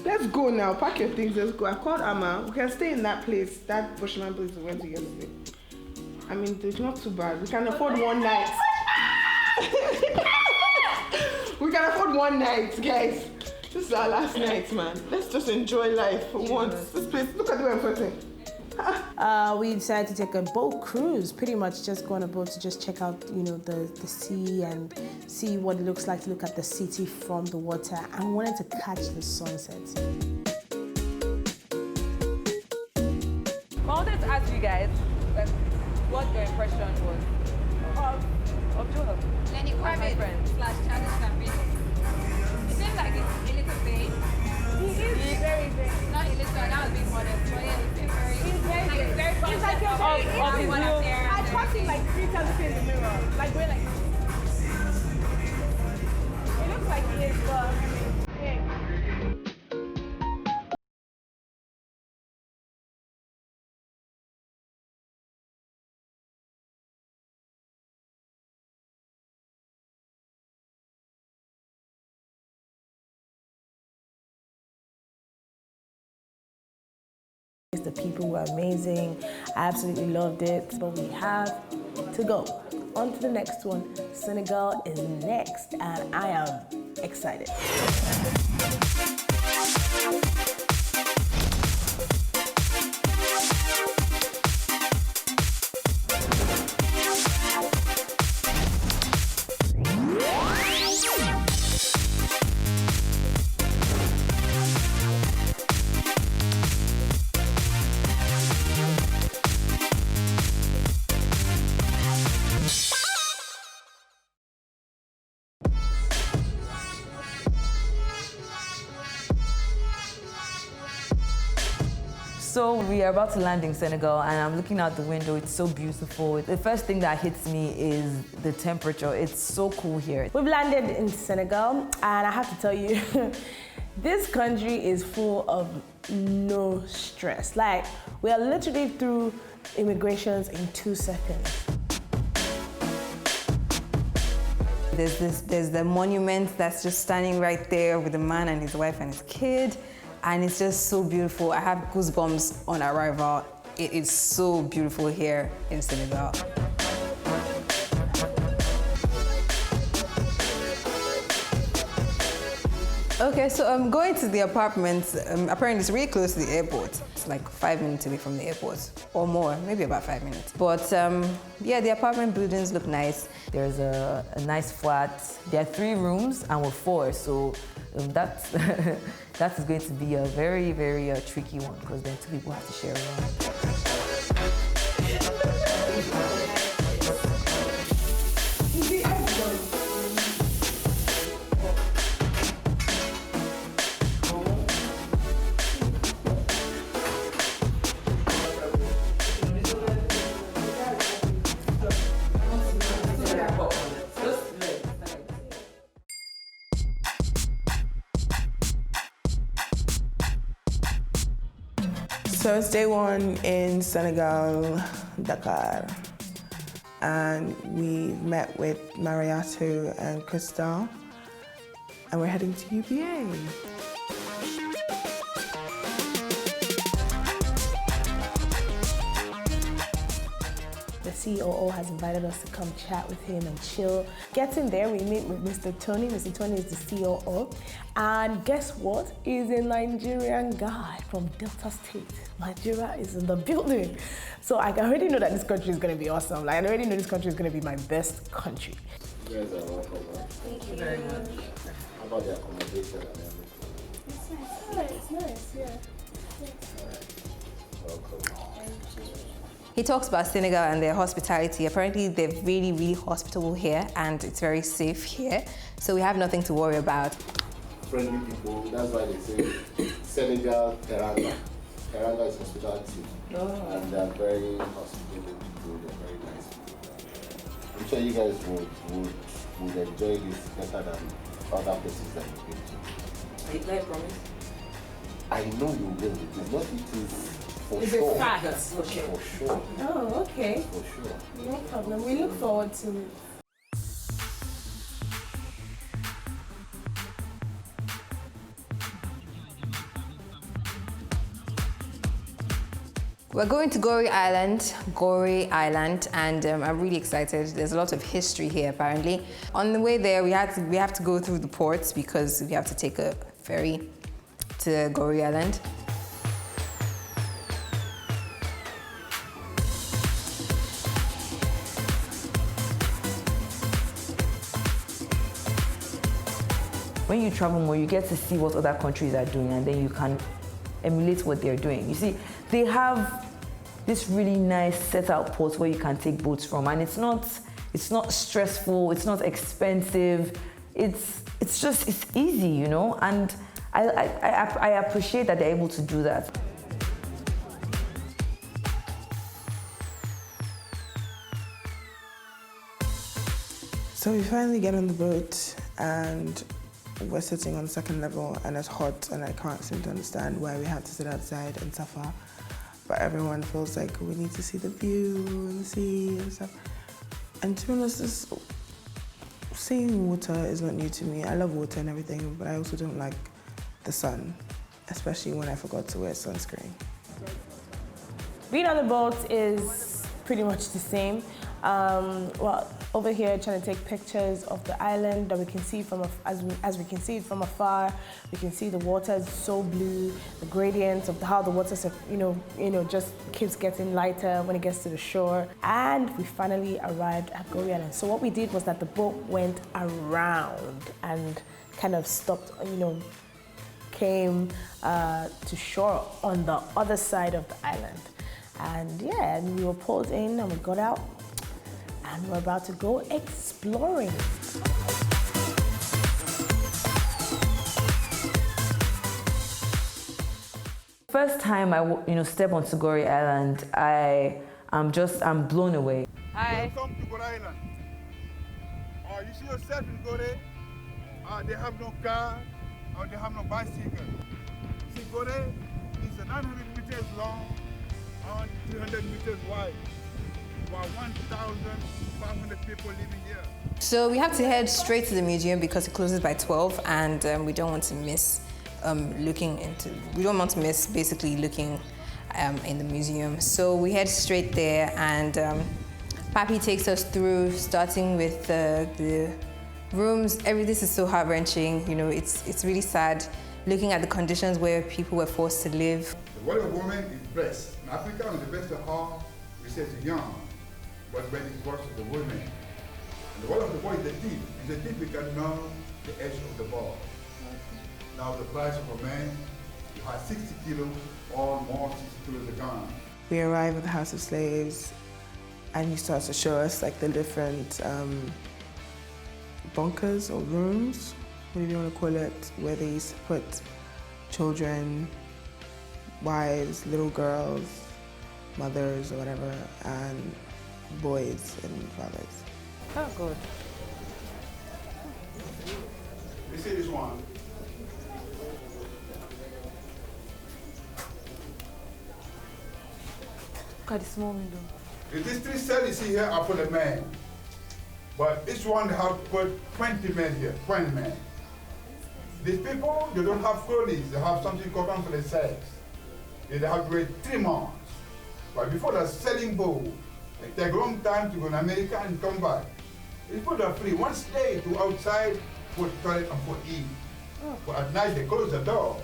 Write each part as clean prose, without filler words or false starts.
Let's go now. Pack your things. Let's go. I called Amma. We can stay in that place. That Bushman place we went to yesterday. I mean, it's not too bad. We can afford one night. We can afford one night, guys. This is our last night, man. Let's just enjoy life for once. This place, look at the way I'm putting. We decided to take a boat cruise, pretty much just go on a boat to just check out, you know, the sea and see what it looks like to look at the city from the water. I wanted to catch the sunset. I wanted to ask you guys what your impression was of Joel. Lenny Kravitz / Childish Gambino. It seems like it's a little vague. He's very big. Not a little, that was being modest, but yeah, it's very, He's very like, it's very It's like you're of very everyone up there. I caught him like 3 times in the mirror. Like we're like. It looks like he is, but I mean, hey. The people were amazing. I absolutely loved it. But we have to go on to the next one. Senegal is next, and I am excited. So we are about to land in Senegal and I'm looking out the window. It's so beautiful. The first thing that hits me is the temperature. It's so cool here. We've landed in Senegal, and I have to tell you, this country is full of no stress. Like, we are literally through immigrations in 2 seconds. There's the monument that's just standing right there with the man and his wife and his kid. And it's just so beautiful. I have goosebumps on arrival. It is so beautiful here in Senegal. Okay, so I'm going to the apartment. Apparently it's really close to the airport. It's like 5 minutes away from the airport, or more, maybe about 5 minutes. But yeah, the apartment buildings look nice. There's a nice flat. There are 3 rooms and we're 4, so that's that is going to be a very, very tricky one because then 2 people have to share a room. So it's day 1 in Senegal, Dakar. And we met with Mariatu and Crystal, and we're heading to UBA. The COO has invited us to come chat with him and chill. Getting there, we meet with Mr. Tony. Mr. Tony is the COO. And guess what? He's a Nigerian guy from Delta State. Nigeria is in the building. So I already know that this country is going to be awesome. Like, I already know this country is going to be my best country. You guys are welcome. Thank you very much. How about the accommodation and everything? It's nice, yeah. Welcome. He talks about Senegal and their hospitality. Apparently, they're really, really hospitable here, and it's very safe here. So we have nothing to worry about. Friendly people, that's why they say Senegal, Teranga. Teranga is hospitality. And they're very hospitable people, they're very nice people. I'm sure you guys would enjoy this better than other places that you've been to. I promise. I know you will. It is not easy. For It's sure. a fact. For sure. Oh, okay. For sure. No problem. We look forward to it. We're going to Goree Island, and I'm really excited. There's a lot of history here, apparently. On the way there, we have to go through the ports because we have to take a ferry to Goree Island. When you travel more, you get to see what other countries are doing, and then you can emulate what they're doing. You see, they have this really nice set-out port where you can take boats from, and it's not stressful, it's not expensive, it's easy, you know, and I appreciate that they're able to do that. So we finally get on the boat and we're sitting on the second level and it's hot and I can't seem to understand why we have to sit outside and suffer. But everyone feels like we need to see the view and the sea and stuff. And to be honest, seeing water is not new to me. I love water and everything, but I also don't like the sun, especially when I forgot to wear sunscreen. Being on the boat is pretty much the same. Well, over here trying to take pictures of the island that we can see from as we can see it from afar. We can see the water is so blue, the gradients of how the water just keeps getting lighter when it gets to the shore. And we finally arrived at Goree Island. So what we did was that the boat went around and kind of stopped, came to shore on the other side of the island. And yeah, and we were pulled in and we got out and we're about to go exploring. First time I step onto Goree Island, I'm blown away. Hi. Welcome to Goree Island. You see yourself in Goree? They have no car or they have no bicycle. See, Goree is 900 meters long and 300 meters wide. About 1,500 people living here. So we have to head straight to the museum because it closes by 12, and we don't want to miss basically looking in the museum. So we head straight there, and Papi takes us through, starting with the rooms. This is so heart-wrenching. It's really sad looking at the conditions where people were forced to live. The word of woman is breast. In Africa, the breast of heart, we say it's young. But when it works with the women. And the word of the boy is the teeth. It's the teeth we can know the edge of the ball. Now the price of a man, you have 60 kilos or more, 60 kilos a gun. We arrive at the House of Slaves and he starts to show us like the different bunkers or rooms, whatever you want to call it, where they used to put children, wives, little girls, mothers or whatever, and boys and fathers. Oh, good. You see this one? Look at the small window. These 3 cells you see here are for the men. But each one have put 20 men here, 20 men. These people, they don't have clothing, they have something called on for the sex. They have to wait 3 months. But before the selling boat, it takes a long time to go to America and come back. These people are free. Once they go outside for toilet and for eat. Oh. But at night they close the door.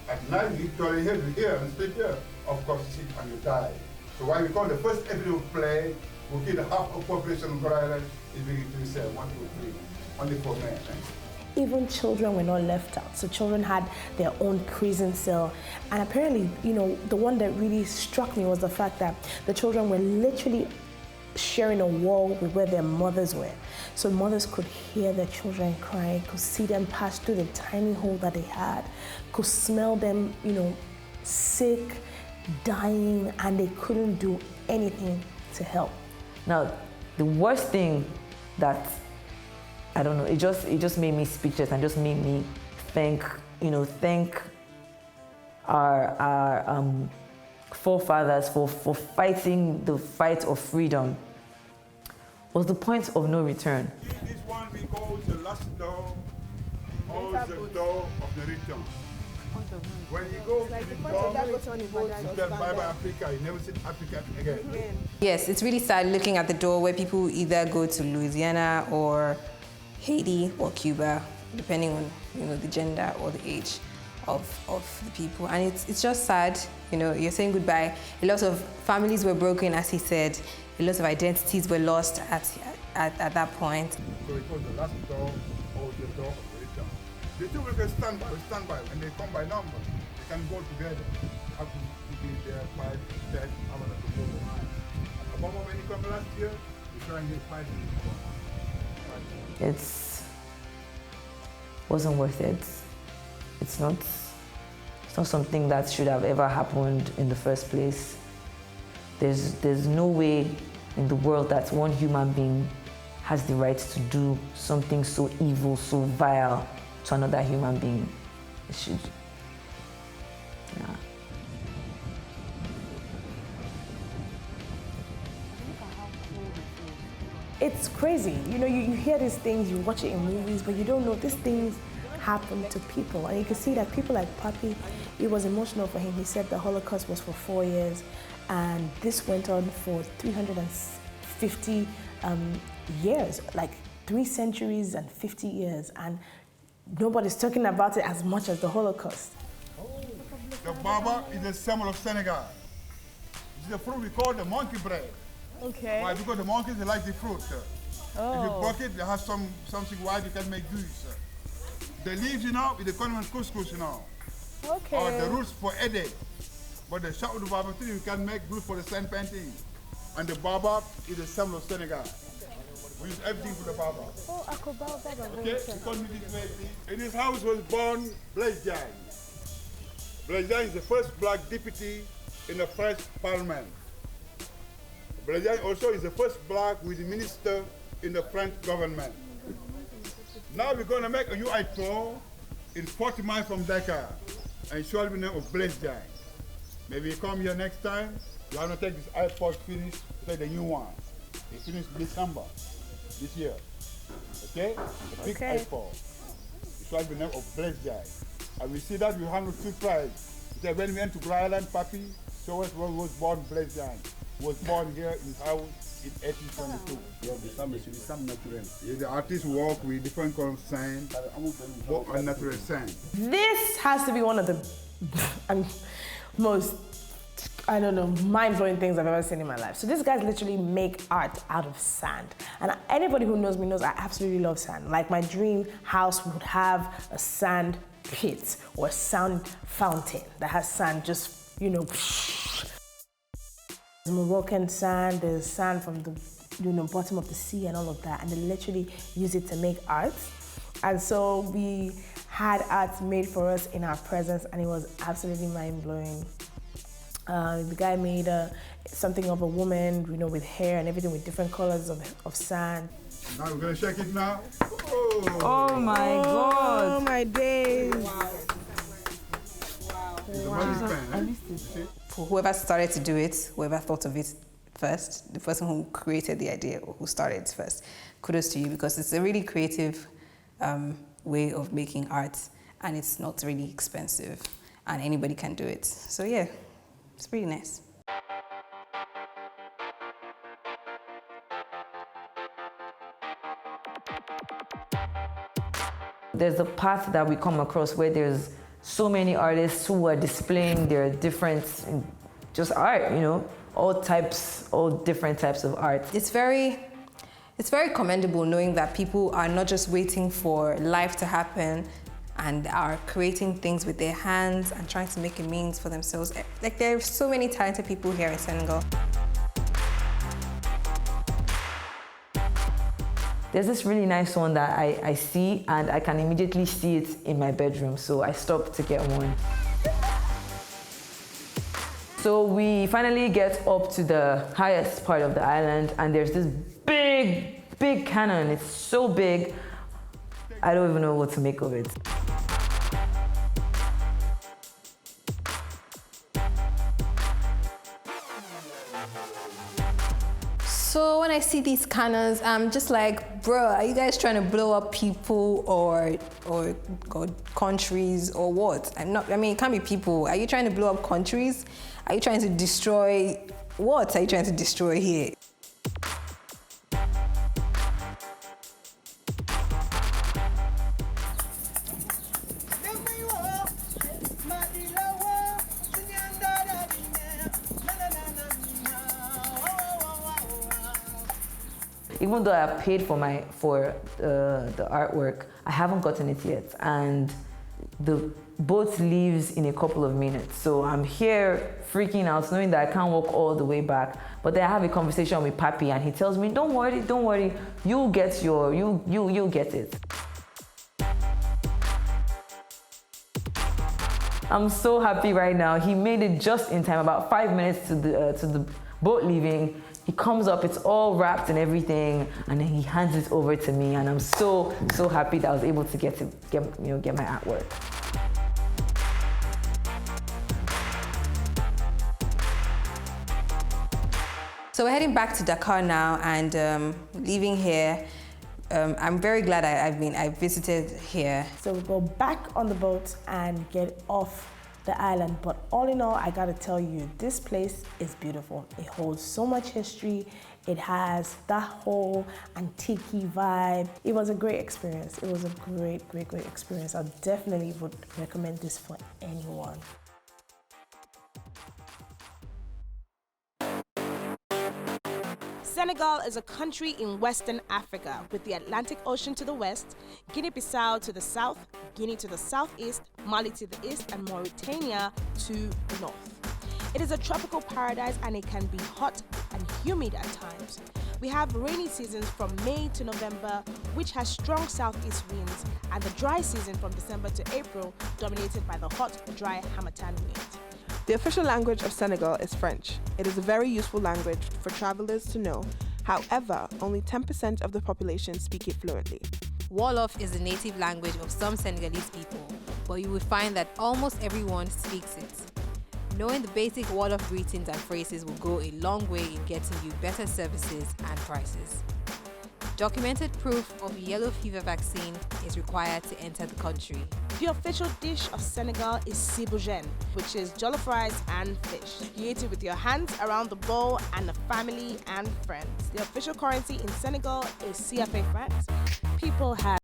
At night you toilet here and sleep here. Of course, you sit and you die. So why we call the first episode play, we kill the half of population of Goree Island is beginning to sell 1, 2, 3, only for men. Even children were not left out. So children had their own prison cell. And apparently, the one that really struck me was the fact that the children were literally sharing a wall with where their mothers were. So mothers could hear their children crying, could see them pass through the tiny hole that they had, could smell them, sick, dying, and they couldn't do anything to help. Now, The worst thing that, I don't know, it just made me speechless and just made me thank our forefathers for fighting the fight of freedom, was the point of no return. This one we call the last door, or the door of the return. When you go to the dorm, you tell bye-bye Africa, you never see Africa again. Yes, it's really sad looking at the door where people either go to Louisiana or Haiti or Cuba, depending on the gender or the age of the people. And it's just sad, you're saying goodbye. A lot of families were broken, as he said. A lot of identities were lost at that point. So it was the last door or the door of the return. The two will stand by. When they come by number, they can go together. Have to be there 5, 10 hours to go behind. And Obama, when he came last year, he tried to get 5 minutes. It wasn't worth it. It's not something that should have ever happened in the first place. There's no way in the world that one human being has the right to do something so evil, so vile to another human being. It should. Yeah. It's crazy. You hear these things, you watch it in movies, but you don't know these things happen to people. And you can see that people like Papi, it was emotional for him. He said the Holocaust was for 4 years, and this went on for 350 years, like 3 centuries and 50 years, and nobody's talking about it as much as the Holocaust. The baba is a symbol of Senegal. It's the fruit we call the monkey bread. Okay. Why? Because the monkeys, they like the fruit. Oh. If you buck it, they have something white, you can make juice. The leaves, with the condiment couscous, Okay. Or the roots for headache. But the shot with the baba tree, you can make good for the sand painting. And the baba is the symbol of Senegal. We use everything for the baba. Oh, Akobao Baba. Okay? Because in this house was born Blaise Diagne. Blaise Diagne is the first black deputy in the French parliament. Blaise Diagne also is the first black with the minister in the French government. Now we're going to make a new airport in 40 miles from Dakar, and it shall be named of Blaise Diagne. Maybe you come here next time, you have to take this airport finished, take the new one. They finished December this year. Okay? A big airport. It shall be named of Blaise Diagne. And we see that we handle 2 prizes. When we went to Goree Island, Papi, so was born Blaise Diagne. Was born here in his house in 1822. The artists work with different kinds of sand, but unnatural sand. This has to be one of the most, mind-blowing things I've ever seen in my life. So these guys literally make art out of sand. And anybody who knows me knows I absolutely love sand. Like my dream house would have a sand pit or a sand fountain that has sand just, Moroccan sand, there's sand from the bottom of the sea and all of that, and they literally use it to make art. And so we had art made for us in our presence, and it was absolutely mind-blowing. The guy made something of a woman, with hair and everything with different colors of sand. Now we're gonna shake it now. Oh my God! Oh my days! Wow. It's a magic pen, I missed it. For whoever started to do it, whoever thought of it first, the person who created the idea or who started it first, kudos to you, because it's a really creative way of making art, and it's not really expensive, and anybody can do it. So yeah, it's really nice. There's a path that we come across where there's so many artists who are displaying their different, just art, all different types of art. It's very commendable knowing that people are not just waiting for life to happen and are creating things with their hands and trying to make a means for themselves. Like, there are so many talented people here in Senegal. There's this really nice one that I see, and I can immediately see it in my bedroom, so I stopped to get one. So we finally get up to the highest part of the island, and there's this big cannon. It's so big, I don't even know what to make of it. So when I see these scanners, I'm just like, bro, are you guys trying to blow up people or countries or what? I mean, it can't be people. Are you trying to blow up countries? Are you trying to destroy what? Are you trying to destroy here? Even though I paid for the artwork, I haven't gotten it yet, and the boat leaves in a couple of minutes. So I'm here freaking out, knowing that I can't walk all the way back. But then I have a conversation with Papi, and he tells me, "Don't worry, you'll get you'll get it." I'm so happy right now. He made it just in time, about 5 minutes to the boat leaving. He comes up, it's all wrapped and everything, and then he hands it over to me, and I'm so happy that I was able to get my artwork. So we're heading back to Dakar now, and leaving here. I'm very glad I visited here. So we go back on the boat and get off the island. But all in all, I gotta tell you, this place is beautiful. It holds so much history. It has that whole antique vibe. It was a great experience. It was a great experience. I definitely would recommend this for anyone. Senegal is a country in Western Africa with the Atlantic Ocean to the west, Guinea-Bissau to the south, Guinea to the southeast, Mali to the east, and Mauritania to the north. It is a tropical paradise, and it can be hot and humid at times. We have rainy seasons from May to November, which has strong southeast winds, and the dry season from December to April, dominated by the hot, dry Hamatan wind. The official language of Senegal is French. It is a very useful language for travelers to know. However, only 10% of the population speak it fluently. Wolof is the native language of some Senegalese people, but you would find that almost everyone speaks it. Knowing the basic Wolof greetings and phrases will go a long way in getting you better services and prices. Documented proof of yellow fever vaccine is required to enter the country. The official dish of Senegal is siboujen, which is jollof rice and fish. You eat it with your hands around the bowl and the family and friends. The official currency in Senegal is CFA francs. People have